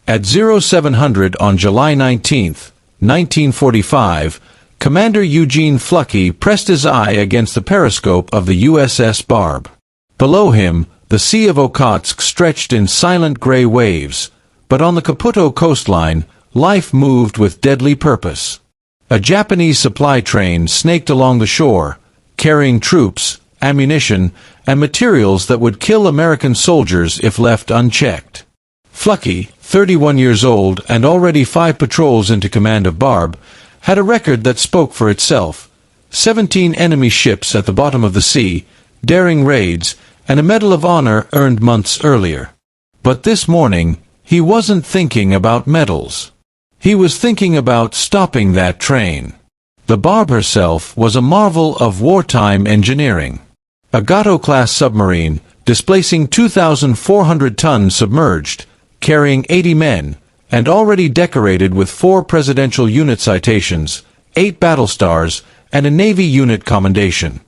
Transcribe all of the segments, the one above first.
At 0700 on July 19, 1945, Commander Eugene Fluckey pressed his eye against the periscope of the USS Barb. Below him, the Sea of Okhotsk stretched in silent gray waves, but on the Karafuto coastline, life moved with deadly purpose. A Japanese supply train snaked along the shore, carrying troops, ammunition, and materials that would kill American soldiers if left unchecked. Fluckey, 31 years old and already 5 patrols into command of Barb, had a record that spoke for itself: 17 enemy ships at the bottom of the sea, daring raids, and a Medal of Honor earned months earlier. But this morning, he wasn't thinking about medals. He was thinking about stopping that train. The Barb herself was a marvel of wartime engineering. A Gato-class submarine, displacing 2,400 tons submerged, carrying 80 men, and already decorated with 4 Presidential Unit citations, 8 battle stars, and a Navy unit commendation.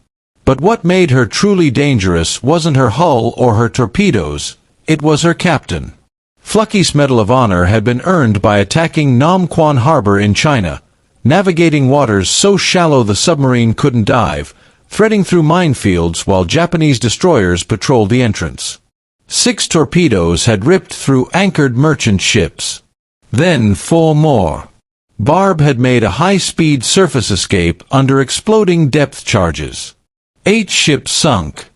But what made her truly dangerous wasn't her hull or her torpedoes, it was her captain. Fluckey's Medal of Honor had been earned by attacking Nam Quan Harbor in China, navigating waters so shallow the submarine couldn't dive, threading through minefields while Japanese destroyers patrolled the entrance. 6 torpedoes had ripped through anchored merchant ships. Then 4 more. Barb had made a high-speed surface escape under exploding depth charges. 8 ships sunk.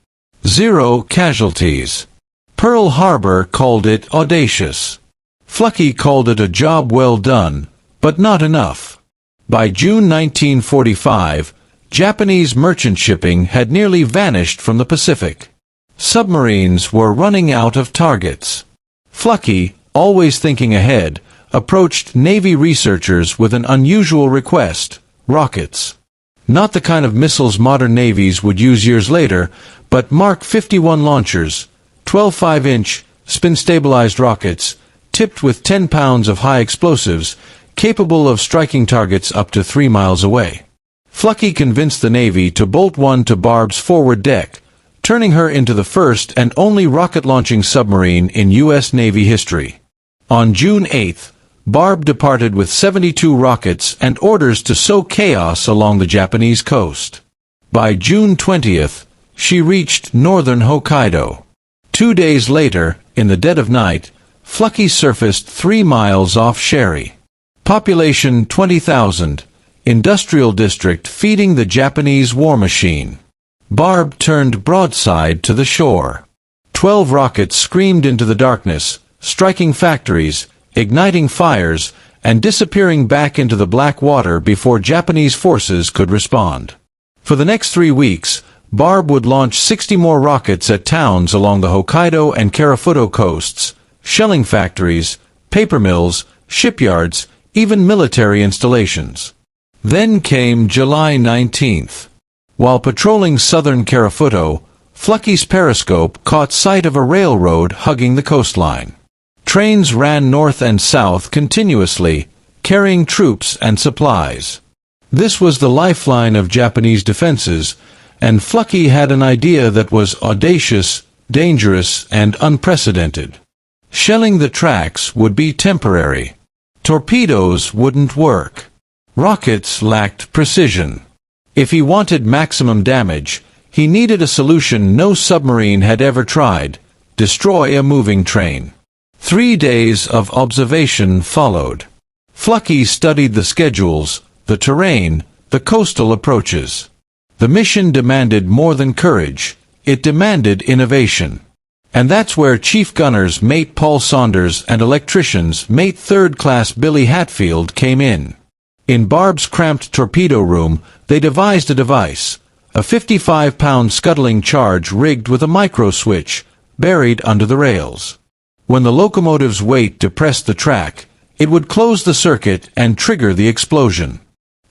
0 casualties. Pearl Harbor called it audacious. Fluckey called it a job well done, but not enough. By June 1945, Japanese merchant shipping had nearly vanished from the Pacific. Submarines were running out of targets. Fluckey, always thinking ahead, approached Navy researchers with an unusual request: rockets. Not the kind of missiles modern navies would use years later, but Mark 51 launchers, 12 5-inch, spin-stabilized rockets, tipped with 10 pounds of high explosives, capable of striking targets up to 3 miles away. Fluckey convinced the Navy to bolt one to Barb's forward deck, turning her into the first and only rocket-launching submarine in U.S. Navy history. On June 8, Barb departed with 72 rockets and orders to sow chaos along the Japanese coast. By June 20th, she reached northern Hokkaido. 2 days later, in the dead of night, Fluckey surfaced 3 miles off Sherry. Population 20,000, industrial district feeding the Japanese war machine. Barb turned broadside to the shore. 12 rockets screamed into the darkness, striking factories, igniting fires, and disappearing back into the black water before Japanese forces could respond. For the next 3 weeks, Barb would launch 60 more rockets at towns along the Hokkaido and Karafuto coasts, shelling factories, paper mills, shipyards, even military installations. Then came July 19th. While patrolling southern Karafuto, Fluckey's periscope caught sight of a railroad hugging the coastline. Trains ran north and south continuously, carrying troops and supplies. This was the lifeline of Japanese defenses, and Fluckey had an idea that was audacious, dangerous, and unprecedented. Shelling the tracks would be temporary. Torpedoes wouldn't work. Rockets lacked precision. If he wanted maximum damage, he needed a solution no submarine had ever tried: destroy a moving train. 3 days of observation followed. Fluckey studied the schedules, the terrain, the coastal approaches. The mission demanded more than courage, it demanded innovation. And that's where Chief Gunners Mate Paul Saunders and Electricians Mate 3rd Class Billy Hatfield came in. In Barb's cramped torpedo room, they devised a device, a 55-pound scuttling charge rigged with a micro-switch, buried under the rails. When the locomotive's weight depressed the track, it would close the circuit and trigger the explosion.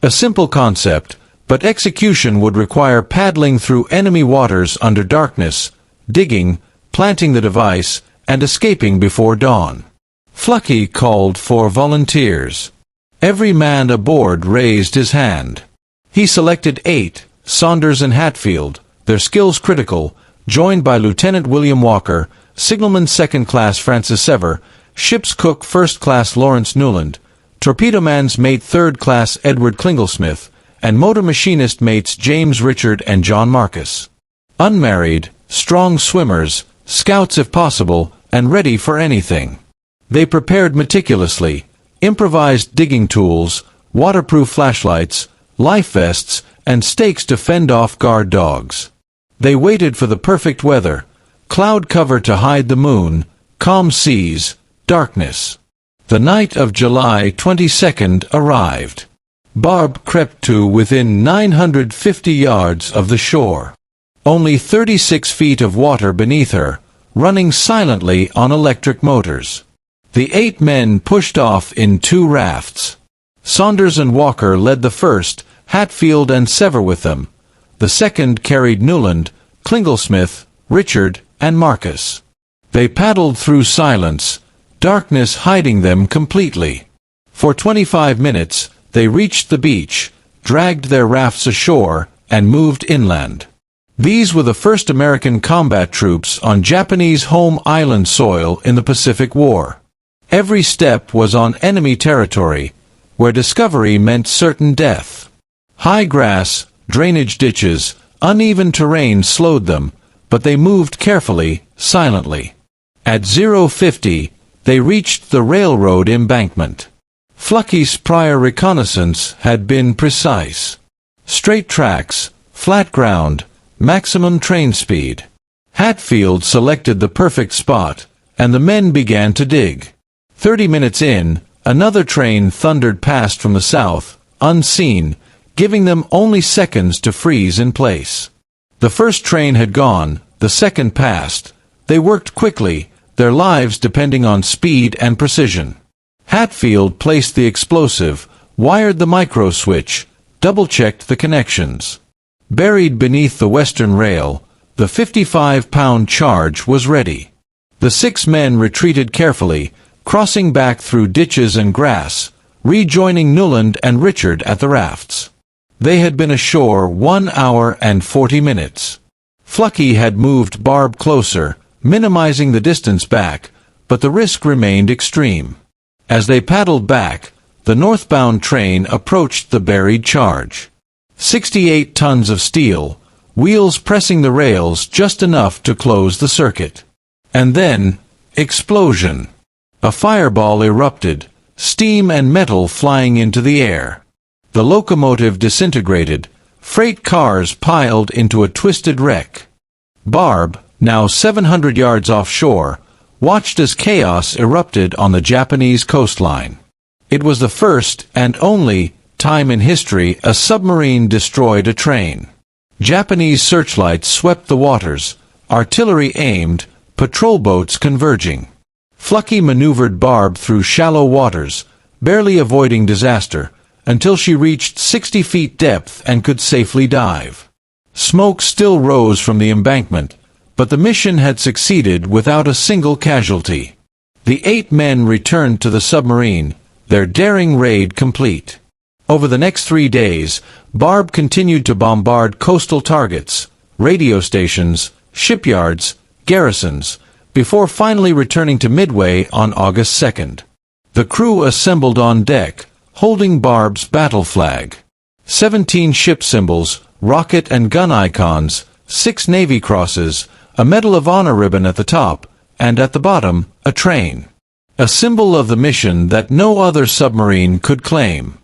A simple concept, but execution would require paddling through enemy waters under darkness, digging, planting the device, and escaping before dawn. Fluckey called for volunteers. Every man aboard raised his hand. He selected 8, Saunders and Hatfield, their skills critical, joined by Lieutenant William Walker, Signalman 2nd Class Francis Sever, ship's cook First Class Lawrence Newland, torpedo man's mate Third Class Edward Klinglesmith, and motor machinist mates James Richard and John Marcus. Unmarried, strong swimmers, scouts if possible, and ready for anything. They prepared meticulously, improvised digging tools, waterproof flashlights, life vests, and stakes to fend off guard dogs. They waited for the perfect weather, cloud cover to hide the moon, calm seas, darkness. The night of July 22nd arrived. Barb crept to within 950 yards of the shore. Only 36 feet of water beneath her, running silently on electric motors. The 8 men pushed off in 2 rafts. Saunders and Walker led the first, Hatfield and Sever with them. The second carried Newland, Klinglesmith, Richard, and Marcus. They paddled through silence, darkness hiding them completely. For 25 minutes, they reached the beach, dragged their rafts ashore, and moved inland. These were the first American combat troops on Japanese home island soil in the Pacific War. Every step was on enemy territory, where discovery meant certain death. High grass, drainage ditches, uneven terrain slowed them, but they moved carefully, silently. At 0:50, they reached the railroad embankment. Fluckey's prior reconnaissance had been precise. Straight tracks, flat ground, maximum train speed. Hatfield selected the perfect spot, and the men began to dig. 30 minutes in, another train thundered past from the south, unseen, giving them only seconds to freeze in place. The first train had gone, the second passed. They worked quickly, their lives depending on speed and precision. Hatfield placed the explosive, wired the micro-switch, double-checked the connections. Buried beneath the western rail, the 55-pound charge was ready. The 6 men retreated carefully, crossing back through ditches and grass, rejoining Newland and Richard at the rafts. They had been ashore 1 hour and 40 minutes. Fluckey had moved Barb closer, minimizing the distance back, but the risk remained extreme. As they paddled back, the northbound train approached the buried charge. 68 tons of steel, wheels pressing the rails just enough to close the circuit. And then, explosion. A fireball erupted, steam and metal flying into the air. The locomotive disintegrated, freight cars piled into a twisted wreck. Barb, now 700 yards offshore, watched as chaos erupted on the Japanese coastline. It was the first and only time in history a submarine destroyed a train. Japanese searchlights swept the waters, artillery aimed, patrol boats converging. Fluckey maneuvered Barb through shallow waters, barely avoiding disaster, until she reached 60 feet depth and could safely dive. Smoke still rose from the embankment, but the mission had succeeded without a single casualty. The 8 men returned to the submarine, their daring raid complete. Over the next 3 days, Barb continued to bombard coastal targets, radio stations, shipyards, garrisons, before finally returning to Midway on August 2nd. The crew assembled on deck, holding Barb's battle flag. 17 ship symbols, rocket and gun icons, 6 Navy crosses, a Medal of Honor ribbon at the top, and at the bottom, a train. A symbol of the mission that no other submarine could claim.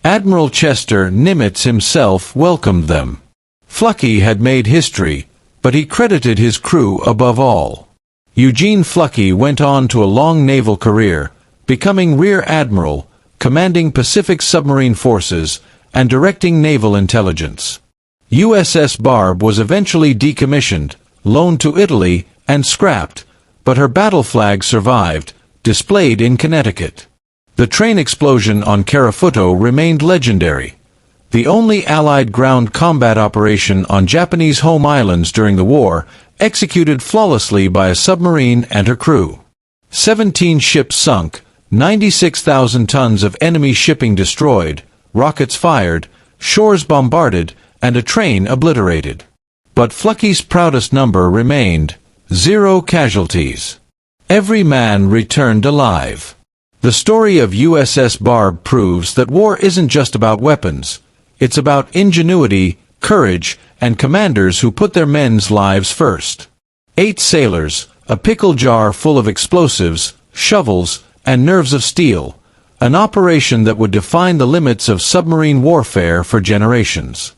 Admiral Chester Nimitz himself welcomed them. Fluckey had made history, but he credited his crew above all. Eugene Fluckey went on to a long naval career, becoming Rear Admiral, commanding Pacific submarine forces, and directing naval intelligence. USS Barb was eventually decommissioned, loaned to Italy, and scrapped, but her battle flag survived, displayed in Connecticut. The train explosion on Karafuto remained legendary. The only Allied ground combat operation on Japanese home islands during the war, executed flawlessly by a submarine and her crew. 17 ships sunk, 96,000 tons of enemy shipping destroyed, rockets fired, shores bombarded, and a train obliterated. But Fluckey's proudest number remained 0 casualties. Every man returned alive. The story of USS Barb proves that war isn't just about weapons. It's about ingenuity, courage, and commanders who put their men's lives first. 8 sailors, a pickle jar full of explosives, shovels, and nerves of steel, an operation that would define the limits of submarine warfare for generations.